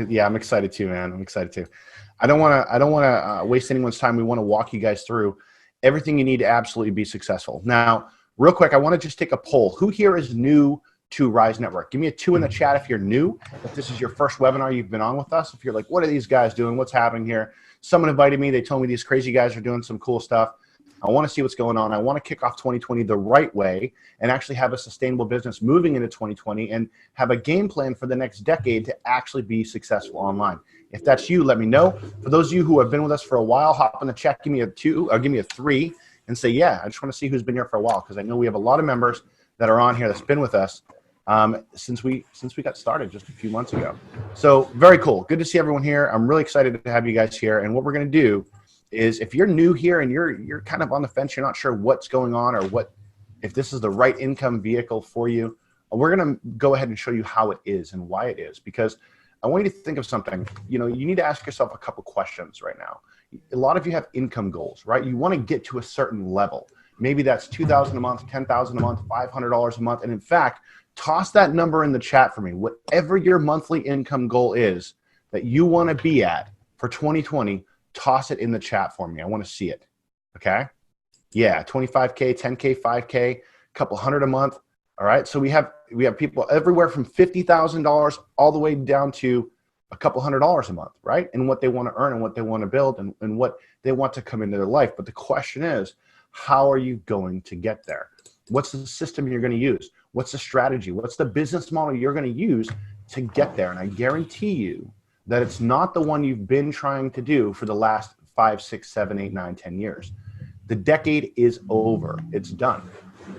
Yeah, I'm excited too, man. I'm excited too. I don't want to waste anyone's time. We want to walk you guys through everything you need to absolutely be successful. Now, real quick, I want to just take a poll. Who here is new to Rise Network? Give me a 2 in the chat if you're new. If this is your first webinar you've been on with us, if you're like, what are these guys doing? What's happening here? Someone invited me. They told me these crazy guys are doing some cool stuff. I want to see what's going on. I want to kick off 2020 the right way and actually have a sustainable business moving into 2020 and have a game plan for the next decade to actually be successful online. If that's you, let me know. For those of you who have been with us for a while, hop in the chat, give me a 2 or give me a 3 and say, yeah, I just want to see who's been here for a while, because I know we have a lot of members that are on here that's been with us since we got started just a few months ago. So very cool. Good to see everyone here. I'm really excited to have you guys here. And what we're going to do is, if you're new here and you're kind of on the fence, you're not sure what's going on or if this is the right income vehicle for you, we're going to go ahead and show you how it is and why it is. Because I want you to think of something. You need to ask yourself a couple questions right now. A lot of you have income goals, right? You want to get to a certain level. Maybe that's $2,000 a month, $10,000 a month, $500 a month. And in fact, toss that number in the chat for me. Whatever your monthly income goal is that you want to be at for 2020, toss it in the chat for me. I want to see it. Okay? Yeah, 25K, 10K, 5K, a couple hundred a month. All right? So we have people everywhere from $50,000 all the way down to a couple $100s a month, right? And what they want to earn and what they want to build and what they want to come into their life. But the question is, how are you going to get there? What's the system you're going to use? What's the strategy? What's the business model you're going to use to get there? And I guarantee you that it's not the one you've been trying to do for the last 5, 6, 7, 8, 9, 10 years. The decade is over. It's done.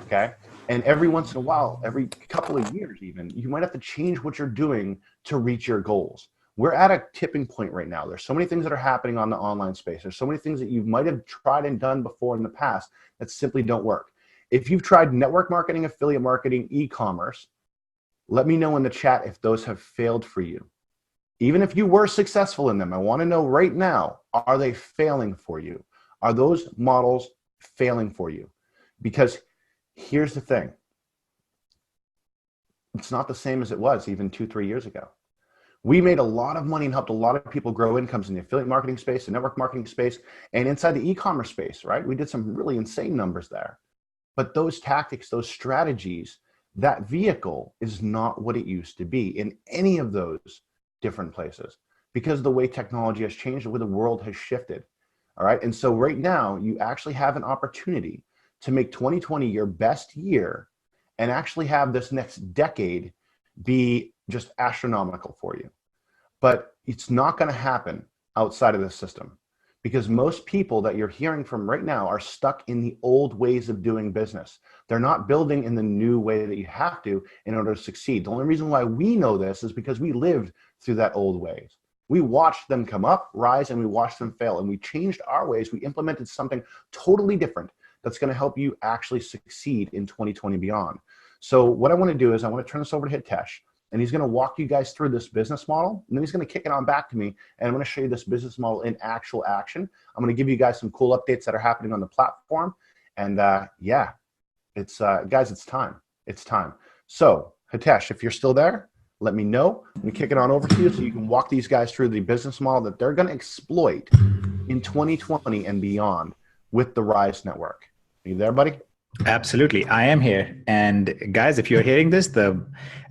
Okay? And every once in a while, every couple of years even, you might have to change what you're doing to reach your goals. We're at a tipping point right now. There's so many things that are happening on the online space. There's so many things that you might have tried and done before in the past that simply don't work. If you've tried network marketing, affiliate marketing, e-commerce, let me know in the chat if those have failed for you. Even if you were successful in them, I want to know right now, are they failing for you? Are those models failing for you? Because here's the thing. It's not the same as it was even 2, 3 years ago. We made a lot of money and helped a lot of people grow incomes in the affiliate marketing space, the network marketing space, and inside the e-commerce space, right? We did some really insane numbers there. But those tactics, those strategies, that vehicle is not what it used to be in any of those different places, because the way technology has changed, the way the world has shifted. All right. And so right now you actually have an opportunity to make 2020 your best year and actually have this next decade be just astronomical for you. But it's not going to happen outside of this system, because most people that you're hearing from right now are stuck in the old ways of doing business. They're not building in the new way that you have to in order to succeed. The only reason why we know this is because we lived through that old ways. We watched them come up, rise, and we watched them fail. And we changed our ways. We implemented something totally different that's going to help you actually succeed in 2020 beyond. So what I want to do is I want to turn this over to Hitesh, and he's going to walk you guys through this business model. And then he's going to kick it on back to me, and I'm going to show you this business model in actual action. I'm going to give you guys some cool updates that are happening on the platform. And yeah, it's guys, it's time. It's time. So Hitesh, if you're still there, let me know. Let me kick it on over to you so you can walk these guys through the business model that they're going to exploit in 2020 and beyond with the Rise Network. Are you there, buddy? Absolutely, I am here. And guys, if you're hearing this,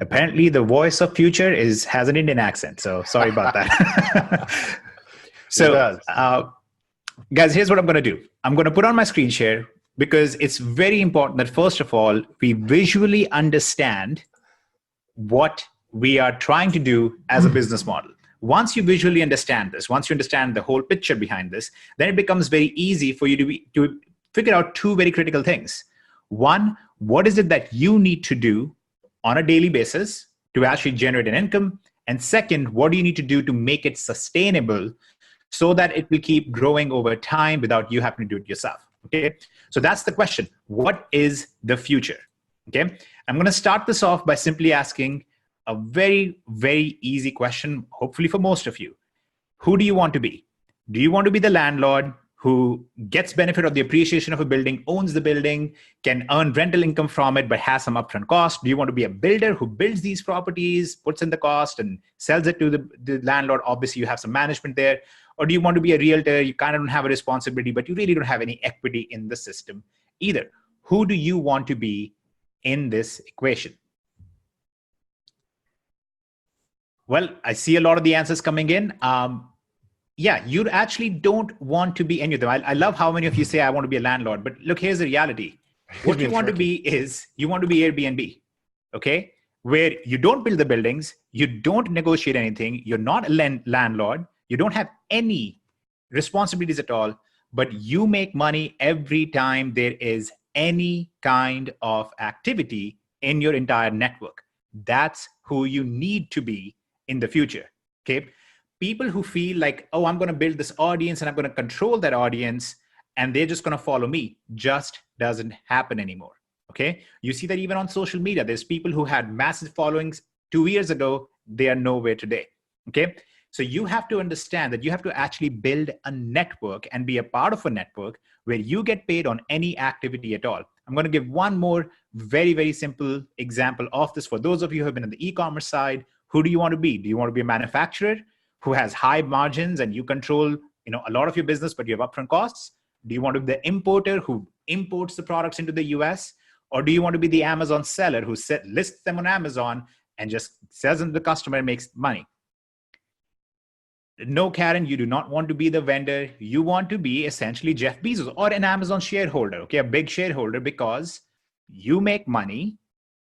apparently the voice of future has an Indian accent. So sorry about that. So guys, here's what I'm going to do. I'm going to put on my screen share, because it's very important that first of all, we visually understand what we are trying to do as a business model. Once you visually understand this, once you understand the whole picture behind this, then it becomes very easy for you to figure out two very critical things. One, what is it that you need to do on a daily basis to actually generate an income? And second, what do you need to do to make it sustainable so that it will keep growing over time without you having to do it yourself? Okay, so that's the question. What is the future? Okay, I'm going to start this off by simply asking a very, very easy question, hopefully for most of you. Who do you want to be? Do you want to be the landlord who gets benefit of the appreciation of a building, owns the building, can earn rental income from it, but has some upfront cost? Do you want to be a builder who builds these properties, puts in the cost and sells it to the landlord? Obviously, you have some management there. Or do you want to be a realtor? You kind of don't have a responsibility, but you really don't have any equity in the system either. Who do you want to be in this equation? Well, I see a lot of the answers coming in. Yeah, you actually don't want to be any of them. I love how many of you say, I want to be a landlord. But look, here's the reality. What you want to be is, you want to be Airbnb, okay? Where you don't build the buildings, you don't negotiate anything, you're not a landlord, you don't have any responsibilities at all, but you make money every time there is any kind of activity in your entire network. That's who you need to be in the future, okay? People who feel like, oh, I'm going to build this audience and I'm going to control that audience and they're just going to follow me, just doesn't happen anymore, okay? You see that even on social media. There's people who had massive followings 2 years ago. They are nowhere today, okay? So you have to understand that you have to actually build a network and be a part of a network where you get paid on any activity at all. I'm going to give one more very, very simple example of this. For those of you who have been on the e-commerce side, who do you want to be? Do you want to be a manufacturer who has high margins and you control, a lot of your business, but you have upfront costs? Do you want to be the importer who imports the products into the US? Or do you want to be the Amazon seller who lists them on Amazon and just sells them to the customer and makes money? No, Karen, you do not want to be the vendor. You want to be essentially Jeff Bezos or an Amazon shareholder, okay? A big shareholder, because you make money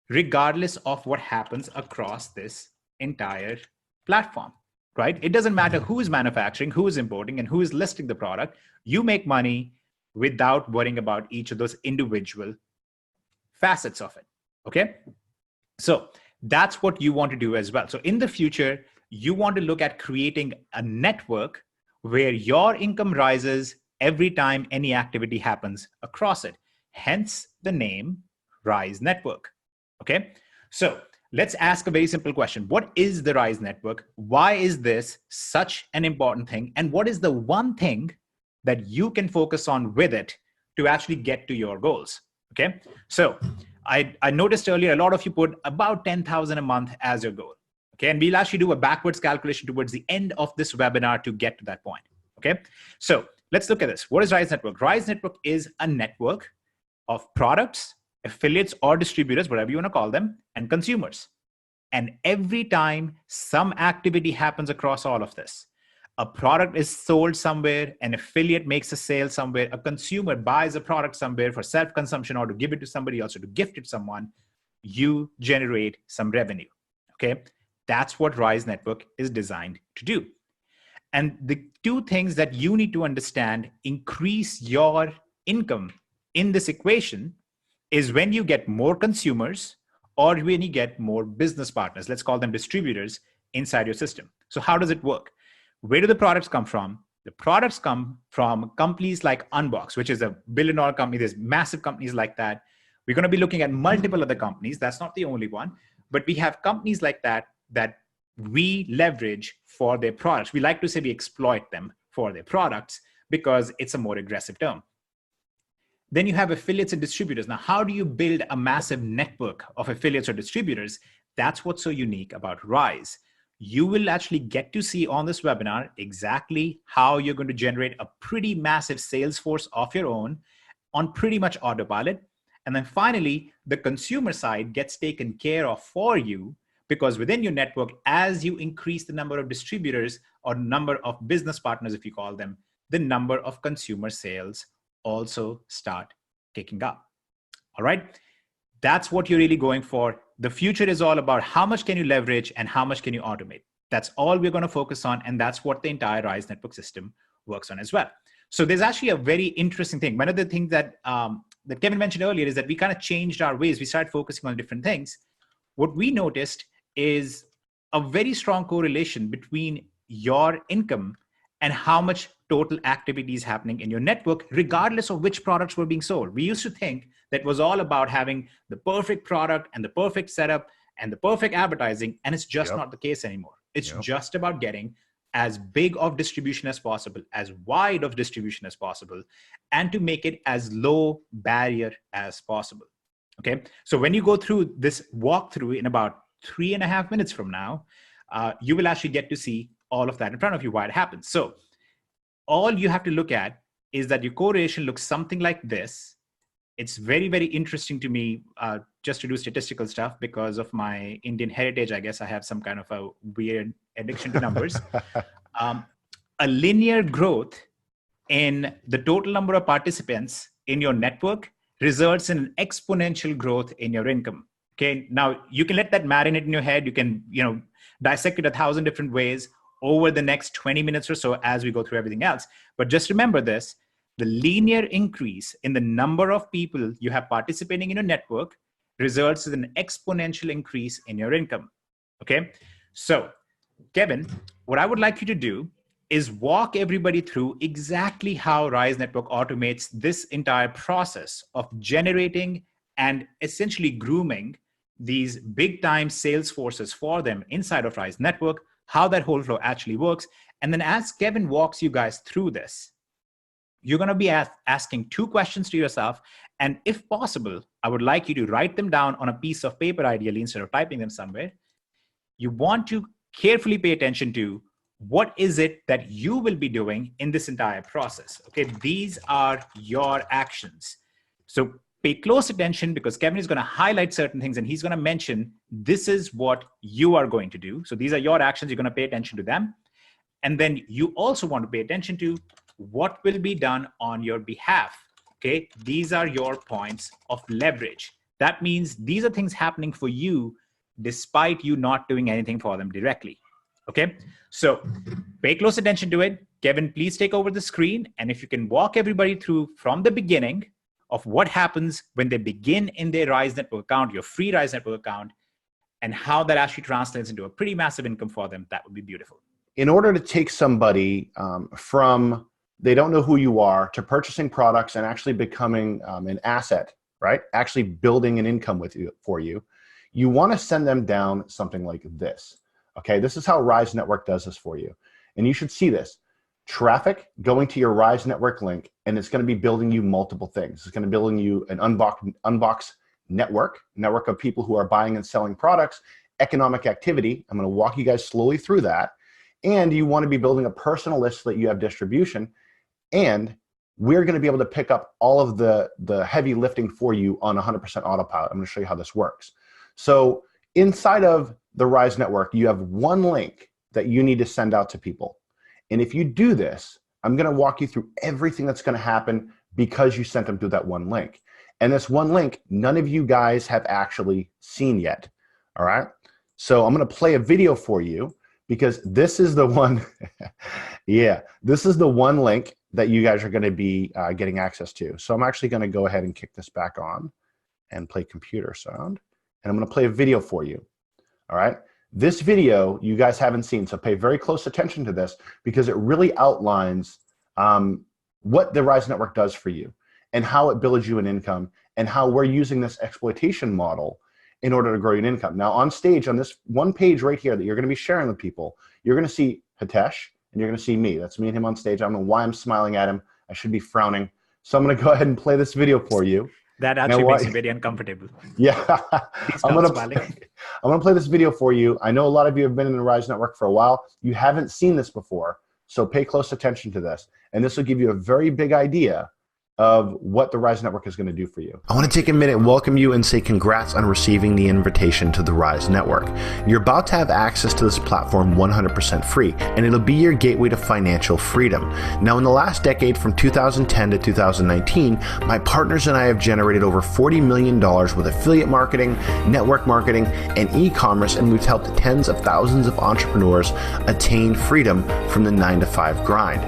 regardless of what happens across this entire platform, right? It doesn't matter who is manufacturing, who is importing, and who is listing the product. You make money without worrying about each of those individual facets of it, okay? So that's what you want to do as well. So in the future, you want to look at creating a network where your income rises every time any activity happens across it. Hence the name Rise Network, okay? So let's ask a very simple question. What is the Rise Network? Why is this such an important thing? And what is the one thing that you can focus on with it to actually get to your goals, okay? So I noticed earlier, a lot of you put about 10,000 a month as your goal. Okay, and we'll actually do a backwards calculation towards the end of this webinar to get to that point. Okay, so let's look at this. What is Rise Network? Rise Network is a network of products, affiliates, or distributors, whatever you want to call them, and consumers. And every time some activity happens across all of this, a product is sold somewhere, an affiliate makes a sale somewhere, a consumer buys a product somewhere for self-consumption or to give it to somebody else or to gift it to someone, you generate some revenue. Okay. That's what Rise Network is designed to do. And the two things that you need to understand increase your income in this equation is when you get more consumers or when you get more business partners, let's call them distributors, inside your system. So how does it work? Where do the products come from? The products come from companies like Unbox, which is a billion-dollar company. There's massive companies like that. We're going to be looking at multiple other companies. That's not the only one, but we have companies like that we leverage for their products. We like to say we exploit them for their products because it's a more aggressive term. Then you have affiliates and distributors. Now, how do you build a massive network of affiliates or distributors? That's what's so unique about Rise. You will actually get to see on this webinar exactly how you're going to generate a pretty massive sales force of your own on pretty much autopilot. And then finally, the consumer side gets taken care of for you, because within your network, as you increase the number of distributors or number of business partners, if you call them, the number of consumer sales also start kicking up. All right. That's what you're really going for. The future is all about how much can you leverage and how much can you automate. That's all we're going to focus on. And that's what the entire Rise Network system works on as well. So there's actually a very interesting thing. One of the things that Kevin mentioned earlier is that we kind of changed our ways. We started focusing on different things. What we noticed is a very strong correlation between your income and how much total activity is happening in your network, regardless of which products were being sold. We used to think that was all about having the perfect product and the perfect setup and the perfect advertising, and it's just not the case anymore. It's just about getting as big of distribution as possible, as wide of distribution as possible, and to make it as low barrier as possible. Okay, so when you go through this walkthrough in about 3.5 minutes from now, you will actually get to see all of that in front of you while it happens. So all you have to look at is that your correlation looks something like this. It's very, very interesting to me just to do statistical stuff because of my Indian heritage. I guess I have some kind of a weird addiction to numbers. A linear growth in the total number of participants in your network results in an exponential growth in your income. Okay, now you can let that marinate in your head. You can, dissect it 1,000 different ways over the next 20 minutes or so as we go through everything else. But just remember this: the linear increase in the number of people you have participating in your network results in an exponential increase in your income. Okay, so Kevin, what I would like you to do is walk everybody through exactly how Rise Network automates this entire process of generating and essentially grooming these big time sales forces for them inside of Rise Network, how that whole flow actually works. And then as Kevin walks you guys through this, you're going to be asking 2 questions to yourself. And if possible, I would like you to write them down on a piece of paper, ideally, instead of typing them somewhere. You want to carefully pay attention to what is it that you will be doing in this entire process. Okay, these are your actions. So pay close attention because Kevin is going to highlight certain things and he's going to mention this is what you are going to do. So these are your actions. You're going to pay attention to them. And then you also want to pay attention to what will be done on your behalf. Okay, these are your points of leverage. That means these are things happening for you despite you not doing anything for them directly. Okay, so pay close attention to it. Kevin, please take over the screen. And if you can walk everybody through from the beginning of what happens when they begin in their Rise Network account, your free Rise Network account, and how that actually translates into a pretty massive income for them, that would be beautiful. In order to take somebody from they don't know who you are to purchasing products and actually becoming an asset, right? Actually building an income for you, you want to send them down something like this. Okay, this is how Rise Network does this for you. And you should see this. Traffic going to your Rise Network link, and it's going to be building you multiple things. It's going to be building you an unbox network of people who are buying and selling products, economic activity. I'm going to walk you guys slowly through that. And you want to be building a personal list so that you have distribution. And we're going to be able to pick up all of the heavy lifting for you on 100% autopilot. I'm going to show you how this works. So inside of the Rise Network, you have one link that you need to send out to people. And if you do this, I'm going to walk you through everything that's going to happen because you sent them through that one link. And this one link, none of you guys have actually seen yet. All right. So I'm going to play a video for you because this is the one. Yeah, this is the one link that you guys are going to be getting access to. So I'm actually going to go ahead and kick this back on and play computer sound. And I'm going to play a video for you. All right. This video you guys haven't seen, so pay very close attention to this because it really outlines what the Rise Network does for you and how it builds you an income and how we're using this exploitation model in order to grow your income. Now on stage, on this one page right here that you're going to be sharing with people, you're going to see Hitesh and you're going to see me. That's me and him on stage. I don't know why I'm smiling at him. I should be frowning. So I'm going to go ahead and play this video for you. That actually makes me very uncomfortable. Yeah. I'm going to play this video for you. I know a lot of you have been in the Rise Network for a while. You haven't seen this before, so pay close attention to this. And this will give you a very big idea of what the Rise Network is going to do for you. I want to take a minute and welcome you and say congrats on receiving the invitation to the Rise Network. You're about to have access to this platform 100% free, and it'll be your gateway to financial freedom. Now, in the last decade, from 2010 to 2019, my partners and I have generated over $40 million with affiliate marketing, network marketing, and e-commerce, and we've helped tens of thousands of entrepreneurs attain freedom from the 9-to-5 grind.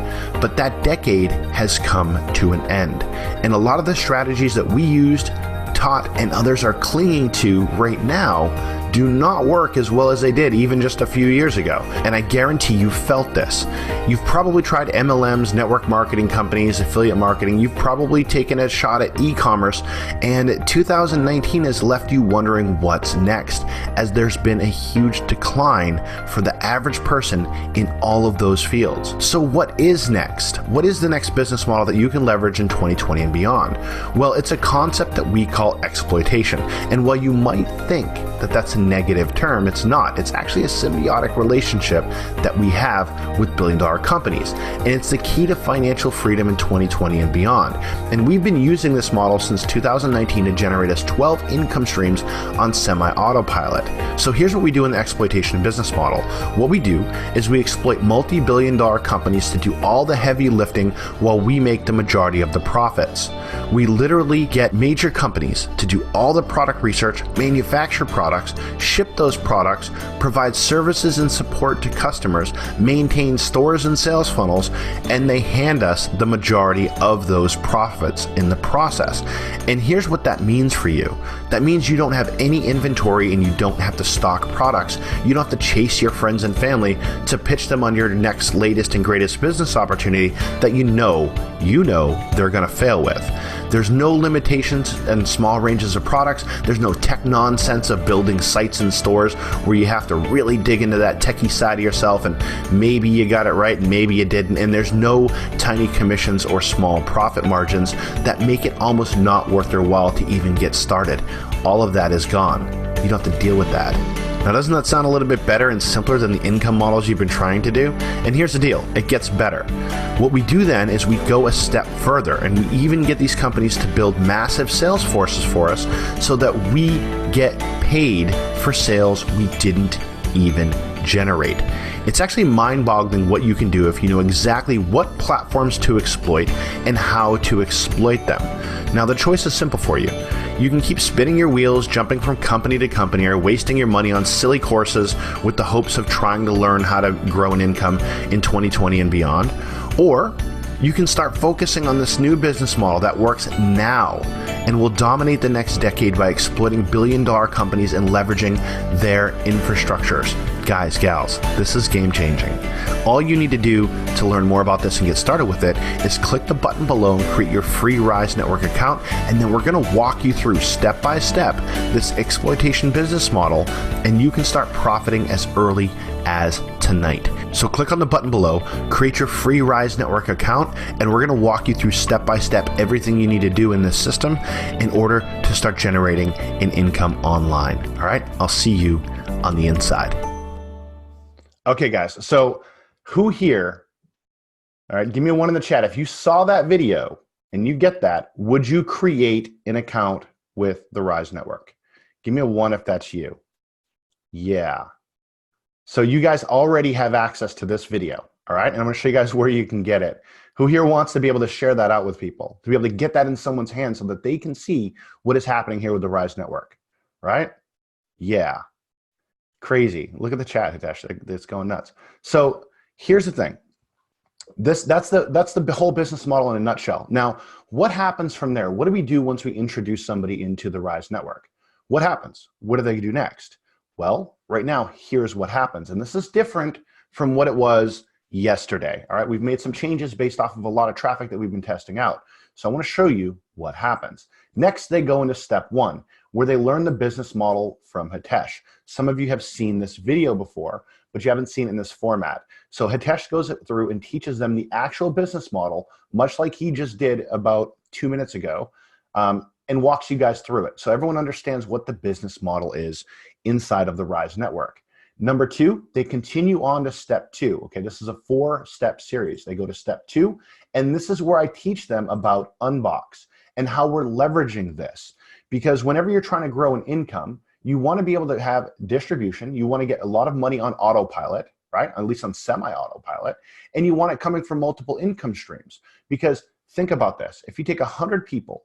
But that decade has come to an end. And a lot of the strategies that we used, taught, and others are clinging to right now do not work as well as they did even just a few years ago. And I guarantee you felt this. You've probably tried MLMs, network marketing companies, affiliate marketing. You've probably taken a shot at e-commerce, and 2019 has left you wondering what's next, as there's been a huge decline for the average person in all of those fields. So what is next? What is the next business model that you can leverage in 2020 and beyond? Well, it's a concept that we call exploitation. And while you might think that that's a negative term, it's not. It's actually a symbiotic relationship that we have with billion-dollar companies. And it's the key to financial freedom in 2020 and beyond. And we've been using this model since 2019 to generate us 12 income streams on semi-autopilot. So here's what we do in the exploitation business model. What we do is we exploit multi-billion-dollar companies to do all the heavy lifting while we make the majority of the profits. We literally get major companies to do all the product research, manufacture products, ship those products, provide services and support to customers, maintain stores and sales funnels, and they hand us the majority of those profits in the process. And here's what that means for you. That means you don't have any inventory and you don't have to stock products. You don't have to chase your friends and family to pitch them on your next latest and greatest business opportunity that you know they're going to fail with. There's no limitations and small ranges of products. There's no tech nonsense of building sites and stores where you have to really dig into that techie side of yourself and maybe you got it right and maybe you didn't. And there's no tiny commissions or small profit margins that make it almost not worth their while to even get started. All of that is gone. You don't have to deal with that. Now, doesn't that sound a little bit better and simpler than the income models you've been trying to do? And here's the deal, it gets better. What we do then is we go a step further and we even get these companies to build massive sales forces for us so that we get paid for sales we didn't even generate. It's actually mind-boggling what you can do if you know exactly what platforms to exploit and how to exploit them. Now, the choice is simple for you. You can keep spinning your wheels, jumping from company to company, or wasting your money on silly courses with the hopes of trying to learn how to grow an income in 2020 and beyond. Or you can start focusing on this new business model that works now and will dominate the next decade by exploiting billion-dollar companies and leveraging their infrastructures. Guys, gals, this is game-changing. All you need to do to learn more about this and get started with it is click the button below and create your free Rise Network account, and then we're going to walk you through step-by-step this exploitation business model, and you can start profiting as early as tonight. So click on the button below, create your free Rise Network account, and we're going to walk you through step-by-step everything you need to do in this system in order to start generating an income online. All right, I'll see you on the inside. Okay, guys, so who here, all right, give me a one in the chat. If you saw that video and you get that, would you create an account with the Rise Network? Give me a one if that's you. Yeah. So you guys already have access to this video, all right? And I'm going to show you guys where you can get it. Who here wants to be able to share that out with people, to be able to get that in someone's hands so that they can see what is happening here with the Rise Network, right? Yeah. Crazy. Look at the chat, Hitesh. It's going nuts. So here's the thing. That's the whole business model in a nutshell. Now, what happens from there? What do we do once we introduce somebody into the Rise Network? What happens? What do they do next? Well, right now, here's what happens. And this is different from what it was yesterday. All right, we've made some changes based off of a lot of traffic that we've been testing out. So I want to show you what happens. Next, they go into step one, where they learn the business model from Hitesh. Some of you have seen this video before, but you haven't seen it in this format. So Hitesh goes through and teaches them the actual business model, much like he just did about 2 minutes ago, and walks you guys through it. So everyone understands what the business model is inside of the Rise Network. Number two, they continue on to step two. Okay, this is a 4-step series. They go to step two, and this is where I teach them about Unbox and how we're leveraging this. Because whenever you're trying to grow an income, you want to be able to have distribution. You want to get a lot of money on autopilot, right? At least on semi-autopilot. And you want it coming from multiple income streams. Because think about this. If you take 100 people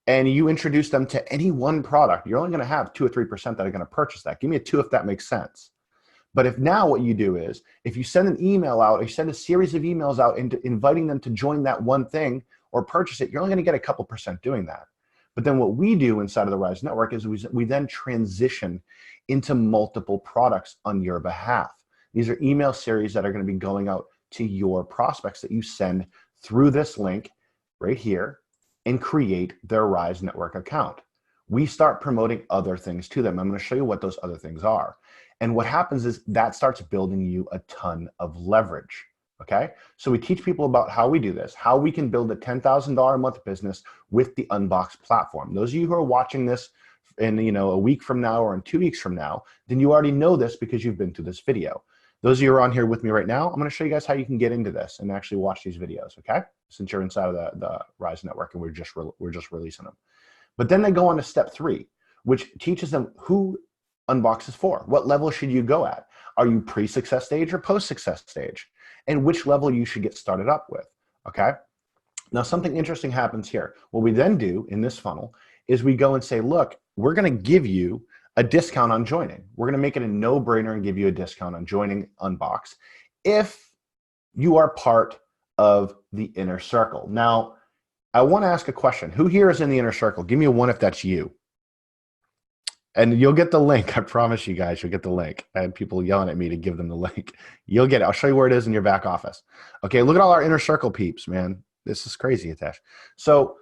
and you introduce them to any one product, you're only going to have 2 or 3% that are going to purchase that. Give me a 2 if that makes sense. But if now what you do is, if you send an email out, or you send a series of emails out inviting them to join that one thing or purchase it, you're only going to get a couple % doing that. But then what we do inside of the Rise Network is we then transition into multiple products on your behalf. These are email series that are going to be going out to your prospects that you send through this link right here and create their Rise Network account. We start promoting other things to them. I'm going to show you what those other things are. And what happens is that starts building you a ton of leverage. Okay, so we teach people about how we do this, how we can build a $10,000 a month business with the Unbox platform. Those of you who are watching this in a week from now or in 2 weeks from now, then you already know this because you've been through this video. Those of you who are on here with me right now, I'm going to show you guys how you can get into this and actually watch these videos. Okay, since you're inside of the Rise Network and we're just releasing them. But then they go on to step 3, which teaches them who Unbox is for. What level should you go at? Are you pre-success stage or post-success stage? And which level you should get started up with, okay? Now, something interesting happens here. What we then do in this funnel is we go and say, look, we're gonna give you a discount on joining. We're gonna make it a no-brainer and give you a discount on joining Unbox if you are part of the inner circle. Now, I wanna ask a question. Who here is in the inner circle? Give me a 1 if that's you. And you'll get the link. I promise you guys, you'll get the link. I had people yelling at me to give them the link. You'll get it. I'll show you where it is in your back office. Okay, look at all our inner circle peeps, man. This is crazy, Hitesh. So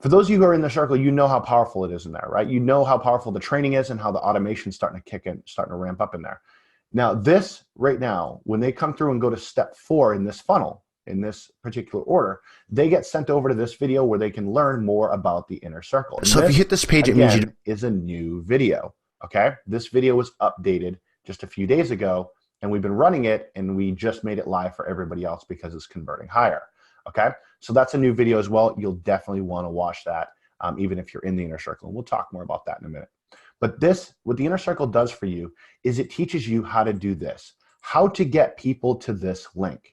for those of you who are in the circle, you know how powerful it is in there, right? You know how powerful the training is and how the automation's starting to kick in, starting to ramp up in there. Now, this right now, when they come through and go to step 4 in this funnel, in this particular order, they get sent over to this video where they can learn more about the inner circle. And so if you hit this page, it means you is a new video. Okay, this video was updated just a few days ago, and we've been running it, and we just made it live for everybody else because it's converting higher. Okay, so that's a new video as well. You'll definitely want to watch that, even if you're in the inner circle. And we'll talk more about that in a minute. But this, what the inner circle does for you, is it teaches you how to do this, how to get people to this link.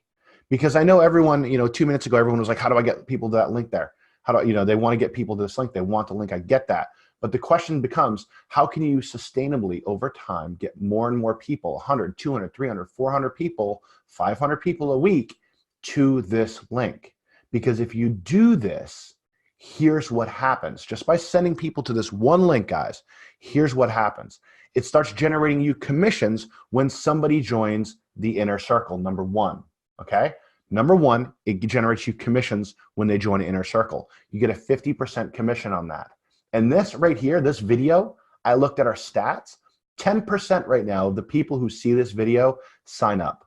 Because I know everyone, 2 minutes ago, everyone was like, how do I get people to that link there? How do, they want to get people to this link. They want the link. I get that. But the question becomes, how can you sustainably over time get more and more people, 100, 200, 300, 400 people, 500 people a week to this link? Because if you do this, here's what happens. Just by sending people to this one link, guys, here's what happens. It starts generating you commissions when somebody joins the inner circle, number 1. Okay. Number 1, it generates you commissions when they join an inner circle. You get a 50% commission on that. And this right here, this video, I looked at our stats, 10% right now of the people who see this video sign up.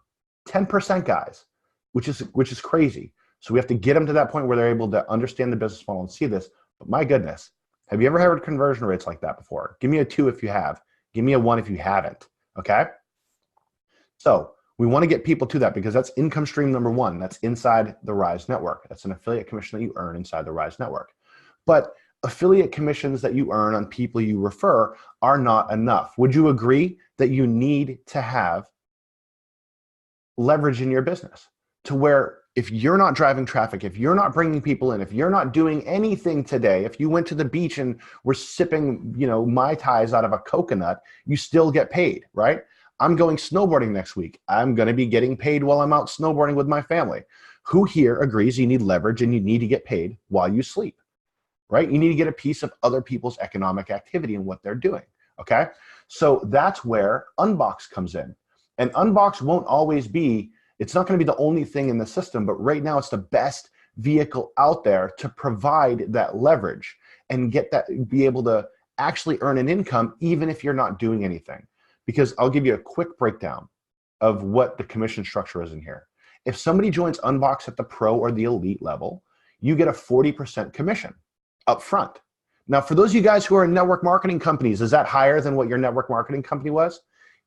10%, guys, which is crazy. So we have to get them to that point where they're able to understand the business model and see this. But my goodness, have you ever heard conversion rates like that before? Give me a 2 if you have. Give me a 1 if you haven't. Okay. So we want to get people to that because that's income stream number 1. That's inside the Rise Network. That's an affiliate commission that you earn inside the Rise Network. But affiliate commissions that you earn on people you refer are not enough. Would you agree that you need to have leverage in your business to where if you're not driving traffic, if you're not bringing people in, if you're not doing anything today, if you went to the beach and were sipping, Mai Tais out of a coconut, you still get paid, right? I'm going snowboarding next week. I'm going to be getting paid while I'm out snowboarding with my family. Who here agrees you need leverage and you need to get paid while you sleep, right? You need to get a piece of other people's economic activity and what they're doing, okay? So that's where Unbox comes in. And Unbox won't always be, it's not going to be the only thing in the system, but right now it's the best vehicle out there to provide that leverage and be able to actually earn an income even if you're not doing anything. Because I'll give you a quick breakdown of what the commission structure is in here. If somebody joins Unbox at the pro or the elite level, you get a 40% commission up front. Now, for those of you guys who are in network marketing companies, is that higher than what your network marketing company was?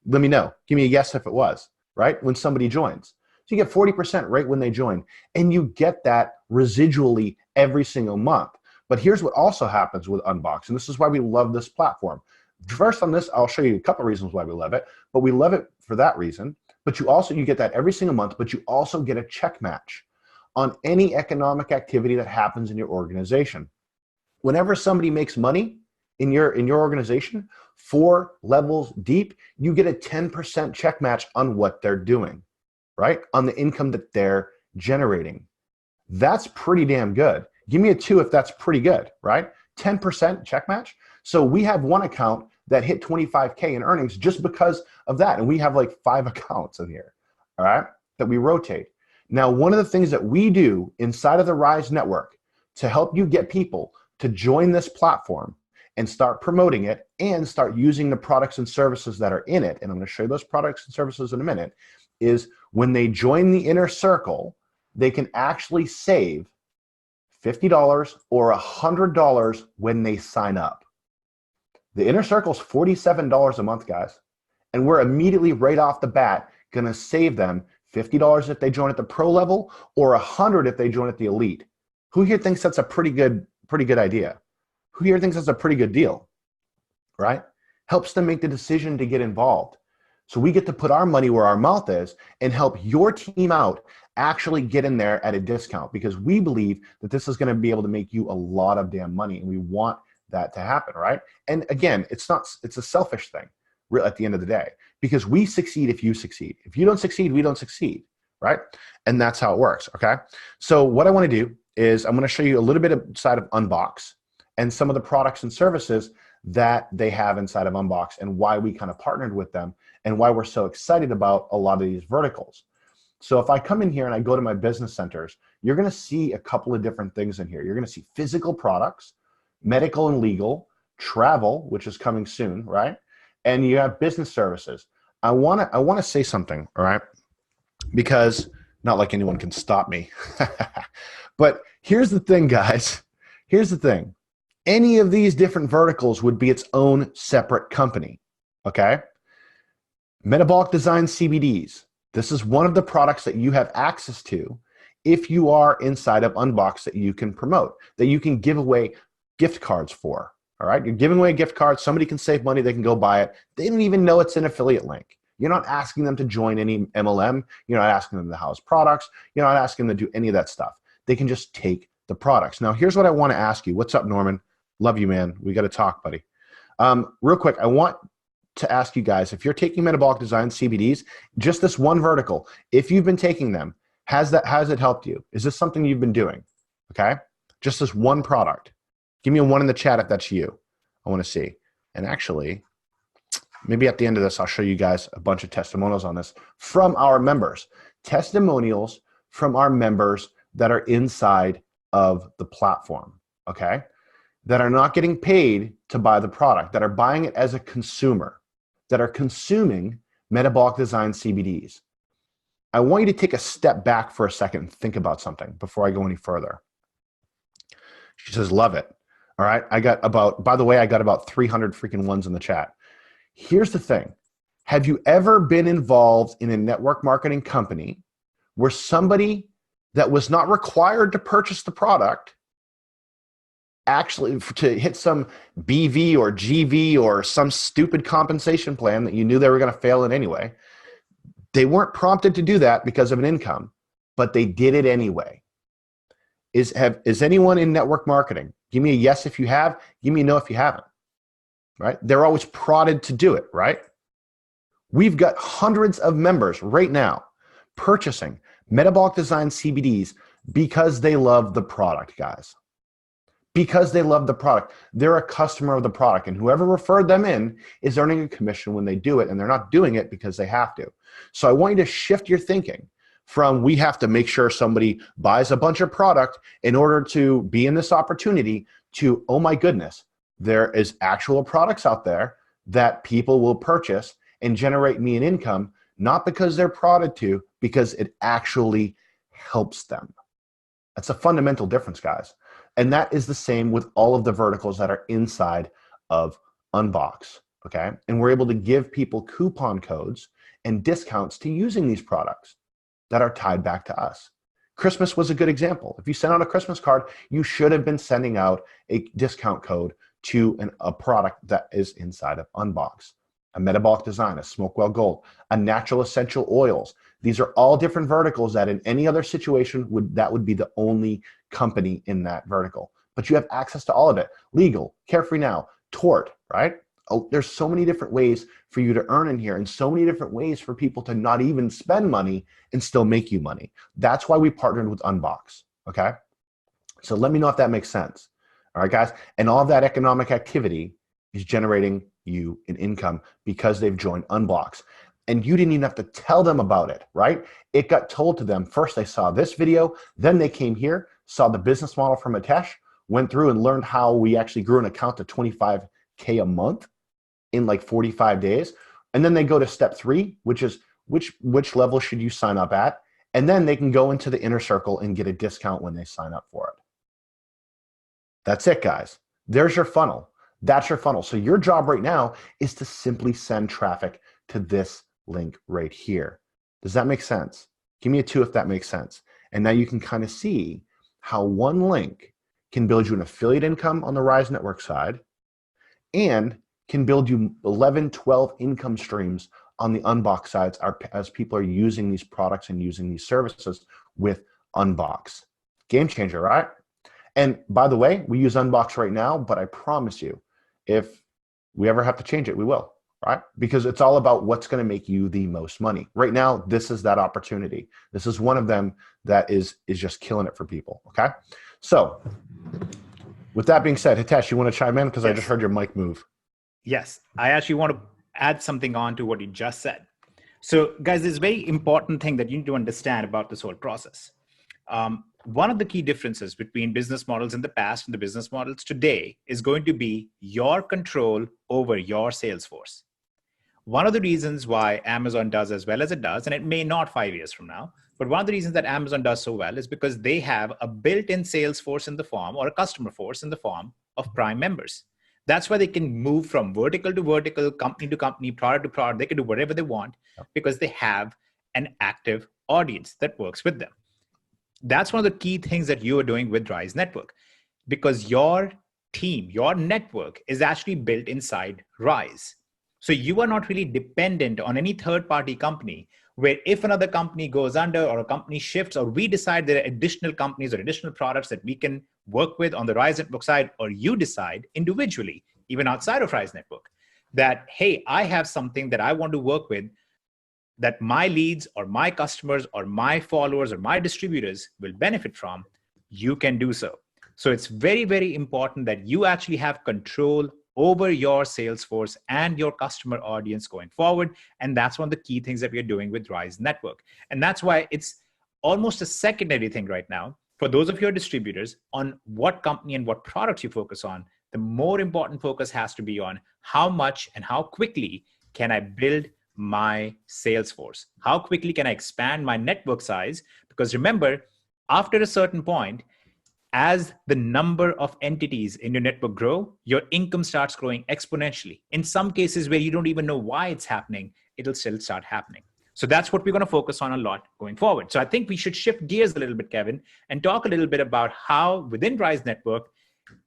Let me know. Give me a yes if it was, right? When somebody joins. So you get 40% right when they join, and you get that residually every single month. But here's what also happens with Unbox, and this is why we love this platform. First on this, I'll show you a couple of reasons why we love it, but we love it for that reason. But you get that every single month, but you also get a check match on any economic activity that happens in your organization. Whenever somebody makes money in your organization, 4 levels deep, you get a 10% check match on what they're doing, right? On the income that they're generating. That's pretty damn good. Give me a 2 if that's pretty good, right? 10% check match. So we have one account that hit 25K in earnings just because of that. And we have like 5 accounts in here, all right, that we rotate. Now, one of the things that we do inside of the Rise Network to help you get people to join this platform and start promoting it and start using the products and services that are in it, and I'm going to show you those products and services in a minute, is when they join the inner circle, they can actually save $50 or $100 when they sign up. The inner circle is $47 a month, guys. And we're immediately right off the bat going to save them $50 if they join at the pro level or $100 if they join at the elite. Who here thinks that's a pretty good idea? Who here thinks that's a pretty good deal, right? Helps them make the decision to get involved. So we get to put our money where our mouth is and help your team out actually get in there at a discount, because we believe that this is going to be able to make you a lot of damn money, and we want that to happen, right? And again, it's a selfish thing at the end of the day, because we succeed if you succeed. If you don't succeed, we don't succeed, right? And that's how it works, okay? So what I want to do is I'm going to show you a little bit inside of Unbox and some of the products and services that they have inside of Unbox and why we kind of partnered with them and why we're so excited about a lot of these verticals. So if I come in here and I go to my business centers, you're going to see a couple of different things in here. You're going to see physical products, medical and legal, travel, which is coming soon, right? And you have business services. I want to say something, all right? Because not like anyone can stop me. But here's the thing, guys. Here's the thing. Any of these different verticals would be its own separate company, okay? Metabolic Design CBDs. This is one of the products that you have access to if you are inside of Unbox that you can promote, that you can give away gift cards for, all right? You're giving away a gift card. Somebody can save money. They can go buy it. They don't even know it's an affiliate link. You're not asking them to join any MLM. You're not asking them to house products. You're not asking them to do any of that stuff. They can just take the products. Now, here's what I want to ask you. What's up, Norman? Love you, man. We got to talk, buddy. Real quick, I want to ask you guys, if you're taking Metabolic Design CBDs, just this one vertical, if you've been taking them, has it helped you? Is this something you've been doing? Okay? Just this one product. Give me a 1 in the chat if that's you. I want to see. And actually, maybe at the end of this, I'll show you guys a bunch of testimonials on this from our members. Testimonials from our members that are inside of the platform, okay? That are not getting paid to buy the product, that are buying it as a consumer, that are consuming Metabolic Design CBDs. I want you to take a step back for a second and think about something before I go any further. She says, love it. All right, by the way, I got about 300 freaking ones in the chat. Here's the thing. Have you ever been involved in a network marketing company where somebody that was not required to purchase the product, actually to hit some BV or GV or some stupid compensation plan that you knew they were going to fail in anyway, they weren't prompted to do that because of an income, but they did it anyway? Is anyone in network marketing? Give me a yes if you have. Give me a no if you haven't. Right? They're always prodded to do it, right? We've got hundreds of members right now purchasing Metabolic Design CBDs because they love the product, guys. Because they love the product. They're a customer of the product, and whoever referred them in is earning a commission when they do it, and they're not doing it because they have to. So I want you to shift your thinking from we have to make sure somebody buys a bunch of product in order to be in this opportunity to, oh my goodness, there is actual products out there that people will purchase and generate me an income, not because they're prodded to, because it actually helps them. That's a fundamental difference, guys. And that is the same with all of the verticals that are inside of Unbox, okay? And we're able to give people coupon codes and discounts to using these products that are tied back to us. Christmas was a good example. If you sent out a Christmas card, you should have been sending out a discount code to a product that is inside of Unbox. A Metabolic Design, a Smokewell Gold, a Natural Essential Oils. These are all different verticals that in any other situation that would be the only company in that vertical. But you have access to all of it. Legal, Carefree Now, Tort, right? Oh, there's so many different ways for you to earn in here and so many different ways for people to not even spend money and still make you money. That's why we partnered with Unbox, okay? So let me know if that makes sense. All right, guys. And all of that economic activity is generating you an income because they've joined Unblocks. And you didn't even have to tell them about it, right? It got told to them. First, they saw this video. Then they came here, saw the business model from Mitesh, went through and learned how we actually grew an account to 25K a month in like 45 days. And then they go to step 3, which is which level should you sign up at? And then they can go into the inner circle and get a discount when they sign up for it. That's it, guys. There's your funnel. That's your funnel. So your job right now is to simply send traffic to this link right here. Does that make sense? Give me a 2 if that makes sense. And now you can kind of see how one link can build you an affiliate income on the Rise Network side and can build you 11, 12 income streams on the Unbox sides as people are using these products and using these services with Unbox. Game changer, right? And by the way, we use Unbox right now, but I promise you, if we ever have to change it, we will, right? Because it's all about what's going to make you the most money. Right now, this is that opportunity. This is one of them that is just killing it for people, okay? So with that being said, Hitesh, you want to chime in? Because I just heard your mic move. Yes, I actually want to add something on to what you just said. So guys, there's a very important thing that you need to understand about this whole process. One of the key differences between business models in the past and the business models today is going to be your control over your sales force. One of the reasons why Amazon does as well as it does, and it may not 5 years from now, but one of the reasons that Amazon does so well is because they have a built-in sales force in the form, or a customer force in the form of Prime members. That's why they can move from vertical to vertical, company to company, product to product. They can do whatever they want because they have an active audience that works with them. That's one of the key things that you are doing with Rise Network, because your team, your network is actually built inside Rise. So you are not really dependent on any third-party company where if another company goes under or a company shifts or we decide there are additional companies or additional products that we can work with on the Rise Network side, or you decide individually, even outside of Rise Network, that, hey, I have something that I want to work with that my leads or my customers or my followers or my distributors will benefit from, you can do so. So it's very, very important that you actually have control over your sales force and your customer audience going forward. And that's one of the key things that we are doing with Rise Network. And that's why it's almost a secondary thing right now for those of your distributors on what company and what products you focus on. The more important focus has to be on how much and how quickly can I build my sales force? How quickly can I expand my network size? Because remember, after a certain point, as the number of entities in your network grow, your income starts growing exponentially. In some cases where you don't even know why it's happening, it'll still start happening. So that's what we're going to focus on a lot going forward. So I think we should shift gears a little bit, Kevin, and talk a little bit about how within Rise Network,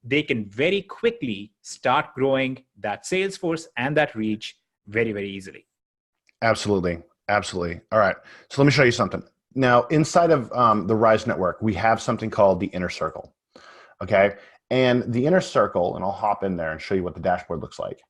they can very quickly start growing that sales force and that reach very, very easily. Absolutely. Absolutely. All right. So let me show you something. Now, inside of the Rise Network, we have something called the Inner Circle. Okay. And the Inner Circle, and I'll hop in there and show you what the dashboard looks like.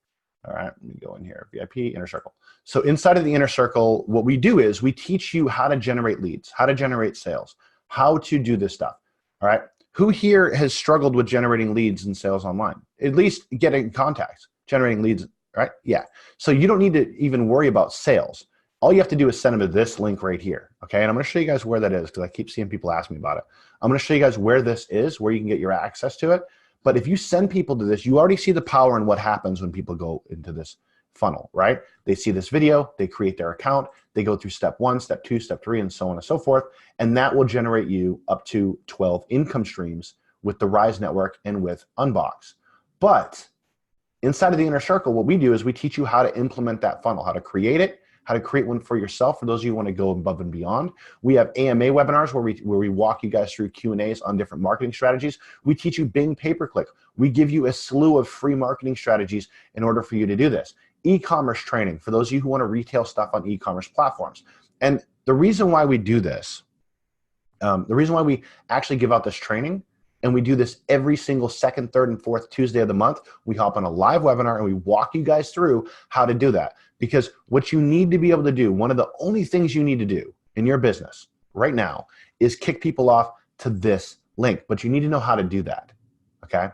All right. Let me go in here. VIP, Inner Circle. So inside of the Inner Circle, what we do is we teach you how to generate leads, how to generate sales, how to do this stuff. All right. Who here has struggled with generating leads and sales online? At least getting contacts, generating leads, right? Yeah. So you don't need to even worry about sales. All you have to do is send them to this link right here. Okay. And I'm going to show you guys where that is because I keep seeing people ask me about it. I'm going to show you guys where this is, where you can get your access to it. But if you send people to this, you already see the power in what happens when people go into this funnel, right? They see this video, they create their account, they go through step 1, step 2, step 3, and so on and so forth. And that will generate you up to 12 income streams with the Rise Network and with Unbox. But inside of the Inner Circle, what we do is we teach you how to implement that funnel, how to create it, how to create one for yourself. For those of you who want to go above and beyond, we have AMA webinars where we walk you guys through Q&As on different marketing strategies. We teach you Bing pay-per-click. We give you a slew of free marketing strategies in order for you to do this. E-commerce training for those of you who want to retail stuff on e-commerce platforms. And the reason why we do this, the reason why we actually give out this training, and we do this every single second, third, and fourth Tuesday of the month. We hop on a live webinar and we walk you guys through how to do that. Because what you need to be able to do, one of the only things you need to do in your business right now is kick people off to this link. But you need to know how to do that, okay?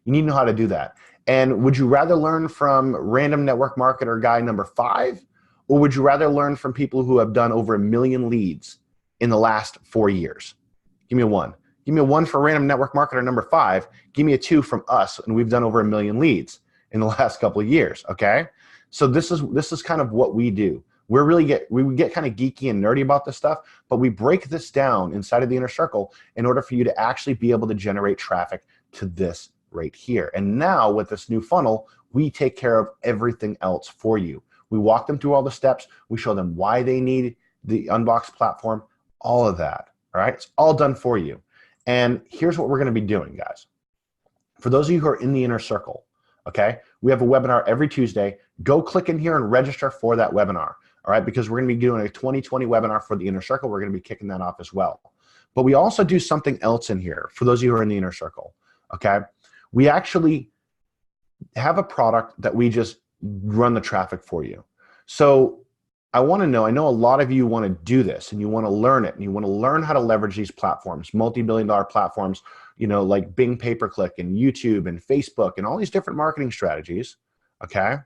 You need to know how to do that. And would you rather learn from random network marketer guy number 5, or would you rather learn from people who have done over 1 million leads in the last 4 years? Give me a 1. Give me a 1 for random network marketer number 5. Give me a 2 from us, and we've done over 1 million leads in the last couple of years. Okay, so this is kind of what we do. We get kind of geeky and nerdy about this stuff, but we break this down inside of the inner circle in order for you to actually be able to generate traffic to this right here. And now with this new funnel, we take care of everything else for you. We walk them through all the steps. We show them why they need the Unbox platform, all of that. All right, it's all done for you. And here's what we're going to be doing, guys. For those of you who are in the inner circle, okay, we have a webinar every Tuesday. Go click in here and register for that webinar. All right, because we're going to be doing a 2020 webinar for the inner circle. We're going to be kicking that off as well. But we also do something else in here for those of you who are in the inner circle. Okay, we actually have a product that we just run the traffic for you. So I know a lot of you want to do this and you want to learn it and you want to learn how to leverage these platforms, multi-billion-dollar platforms, like Bing pay-per-click and YouTube and Facebook and all these different marketing strategies. Okay.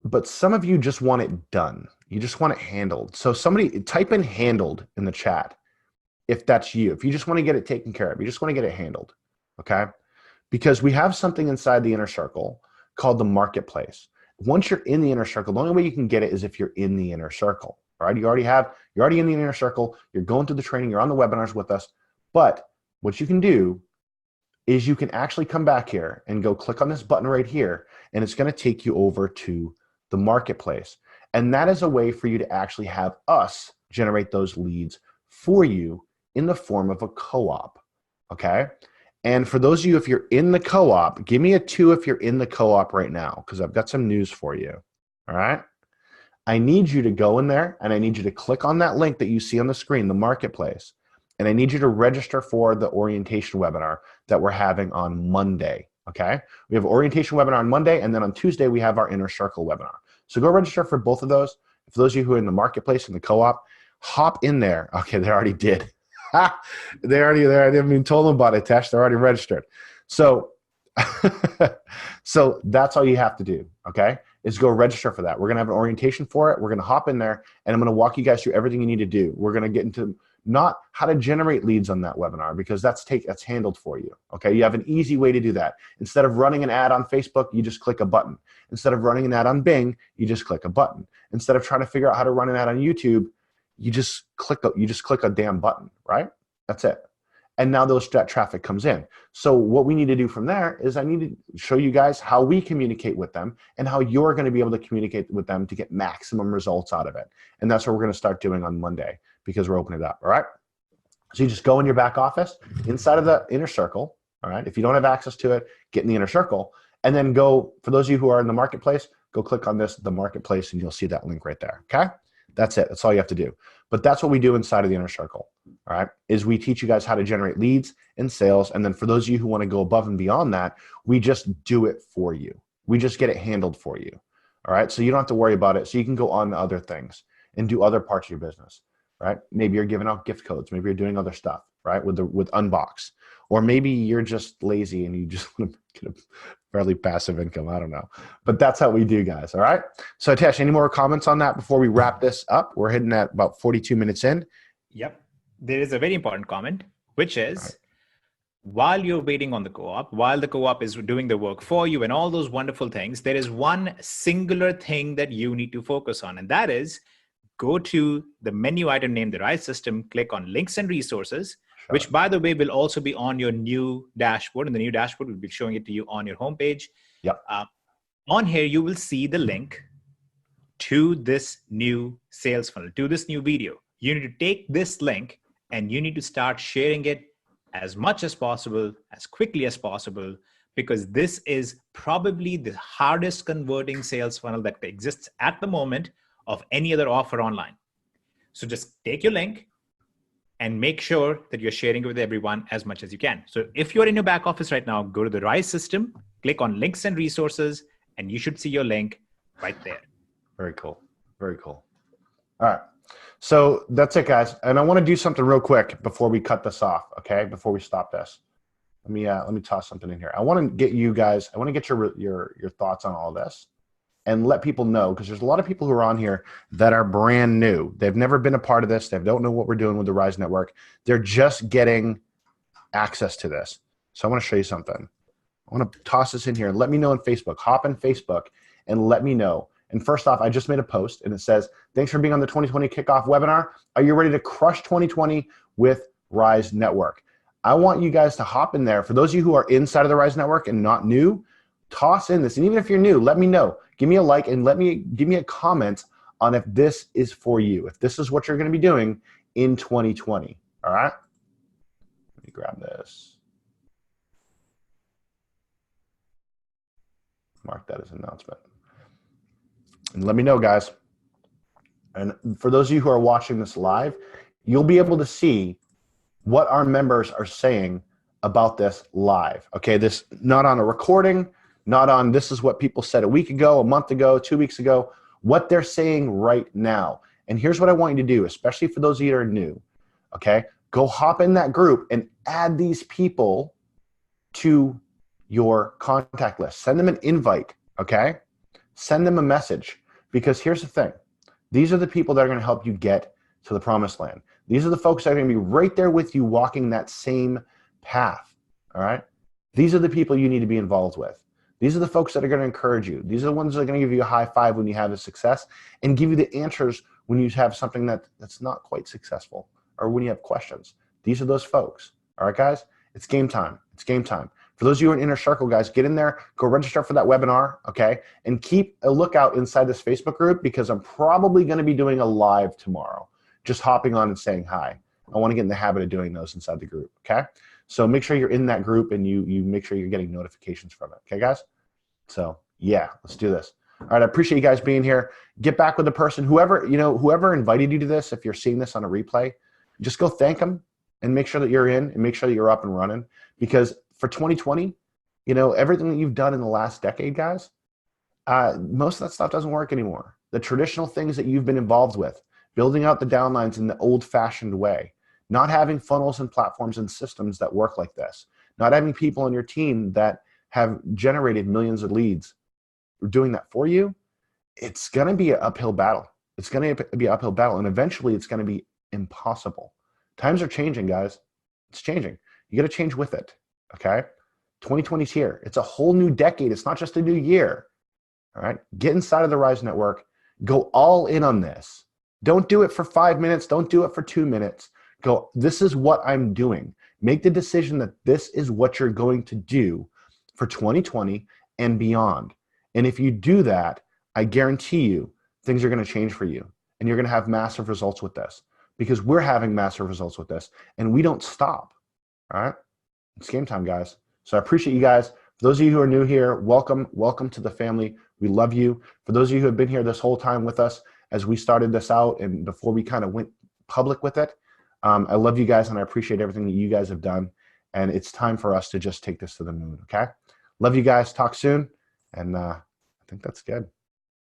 But some of you just want it done. You just want it handled. So somebody type in handled in the chat if that's you. If you just want to get it taken care of, you just want to get it handled, okay? Because we have something inside the inner circle called the marketplace. Once you're in the inner circle, the only way you can get it is if you're in the inner circle, all right? You're already in the inner circle. You're going through the training. You're on the webinars with us. But what you can do is you can actually come back here and go click on this button right here, and it's going to take you over to the marketplace. And that is a way for you to actually have us generate those leads for you in the form of a co-op, okay? And for those of you, if you're in the co-op, give me a 2 if you're in the co-op right now, because I've got some news for you, all right? I need you to go in there, and I need you to click on that link that you see on the screen, the marketplace, and I need you to register for the orientation webinar that we're having on Monday. Okay, we have orientation webinar on Monday, and then on Tuesday we have our inner circle webinar. So go register for both of those. For those of you who are in the marketplace and the co-op, hop in there. Okay, they already did. They haven't even told them about it, Tesh. They're already registered. So, so that's all you have to do. Okay, is go register for that. We're gonna have an orientation for it. We're gonna hop in there, and I'm gonna walk you guys through everything you need to do. We're gonna get into not how to generate leads on that webinar, because that's handled for you. Okay, you have an easy way to do that. Instead of running an ad on Facebook, you just click a button. Instead of running an ad on Bing, you just click a button. Instead of trying to figure out how to run an ad on YouTube, you just click a damn button, right? That's it. And now that traffic comes in. So what we need to do from there is I need to show you guys how we communicate with them and how you're going to be able to communicate with them to get maximum results out of it. And that's what we're going to start doing on Monday, because we're opening it up, all right? So you just go in your back office, inside of the inner circle, all right? If you don't have access to it, get in the inner circle, and then go, for those of you who are in the marketplace, go click on the marketplace, and you'll see that link right there, okay? That's it. That's all you have to do. But that's what we do inside of the inner circle, all right, is we teach you guys how to generate leads and sales. And then for those of you who want to go above and beyond that, we just do it for you. We just get it handled for you, all right? So you don't have to worry about it. So you can go on to other things and do other parts of your business, right? Maybe you're giving out gift codes. Maybe you're doing other stuff, right, with Unbox. Or maybe you're just lazy and you just want to get a fairly passive income. I don't know. But that's how we do, guys. All right. So, Tesh, any more comments on that before we wrap this up? We're hitting at about 42 minutes in. Yep. There is a very important comment, which is while you're waiting on the co-op, while the co-op is doing the work for you and all those wonderful things, there is one singular thing that you need to focus on. And that is go to the menu item named the Rise System, click on links and resources, which, by the way, will also be on your new dashboard. And the new dashboard will be showing it to you on your homepage. Yep. On here, you will see the link to this new sales funnel, to this new video. You need to take this link and you need to start sharing it as much as possible, as quickly as possible, because this is probably the hardest converting sales funnel that exists at the moment of any other offer online. So just take your link and make sure that you're sharing it with everyone as much as you can. So if you're in your back office right now, go to the Rise System, click on links and resources, and you should see your link right there. Very cool. Very cool. All right. So that's it, guys. And I want to do something real quick before we cut this off, okay? Before we stop this. Let me toss something in here. I want to get you guys. I want to get your thoughts on all this, and let people know, because there's a lot of people who are on here that are brand new. They've never been a part of this. They don't know what we're doing with the Rise Network. They're just getting access to this. So I want to show you something. I want to toss this in here. Let me know on Facebook. Hop in Facebook and let me know. And first off, I just made a post and it says, thanks for being on the 2020 kickoff webinar. Are you ready to crush 2020 with Rise Network? I want you guys to hop in there. For those of you who are inside of the Rise Network and not new, toss in this. And even if you're new, let me know. Give me a like and give me a comment on if this is for you, if this is what you're going to be doing in 2020. All right? Let me grab this. Mark that as an announcement. And let me know, guys. And for those of you who are watching this live, you'll be able to see what our members are saying about this live. Okay, this not on a recording, not on this is what people said a week ago, a month ago, 2 weeks ago, what they're saying right now. And here's what I want you to do, especially for those of you that are new. Okay, go hop in that group and add these people to your contact list. Send them an invite, okay? Send them a message, because here's the thing. These are the people that are going to help you get to the promised land. These are the folks that are going to be right there with you walking that same path, all right? These are the people you need to be involved with. These are the folks that are going to encourage you. These are the ones that are going to give you a high five when you have a success and give you the answers when you have something that's not quite successful or when you have questions. These are those folks, all right, guys? It's game time. It's game time. For those of you in Inner Circle, guys, get in there, go register for that webinar, okay? And keep a lookout inside this Facebook group, because I'm probably going to be doing a live tomorrow, just hopping on and saying hi. I want to get in the habit of doing those inside the group, okay? So make sure you're in that group and you make sure you're getting notifications from it, okay, guys? So, yeah, let's do this. All right, I appreciate you guys being here. Get back with the person, whoever invited you to this. If you're seeing this on a replay, just go thank them and make sure that you're in and make sure that you're up and running, because for 2020, everything that you've done in the last decade, guys, most of that stuff doesn't work anymore. The traditional things that you've been involved with, building out the downlines in the old-fashioned way, not having funnels and platforms and systems that work like this, not having people on your team that have generated millions of leads doing that for you, it's going to be an uphill battle. It's going to be an uphill battle, and eventually it's going to be impossible. Times are changing, guys. It's changing. You got to change with it. Okay, 2020 is here. It's a whole new decade. It's not just a new year. All right, get inside of the Rise Network. Go all in on this. Don't do it for 5 minutes. Don't do it for 2 minutes. Go, this is what I'm doing. Make the decision that this is what you're going to do for 2020 and beyond. And if you do that, I guarantee you things are going to change for you. And you're going to have massive results with this, because we're having massive results with this. And we don't stop. All right. It's game time, guys. So I appreciate you guys. For those of you who are new here, welcome to the family. We love you. For those of you who have been here this whole time with us as we started this out and before we kind of went public with it, I love you guys and I appreciate everything that you guys have done. And it's time for us to just take this to the moon, okay? Love you guys. Talk soon. And I think that's good.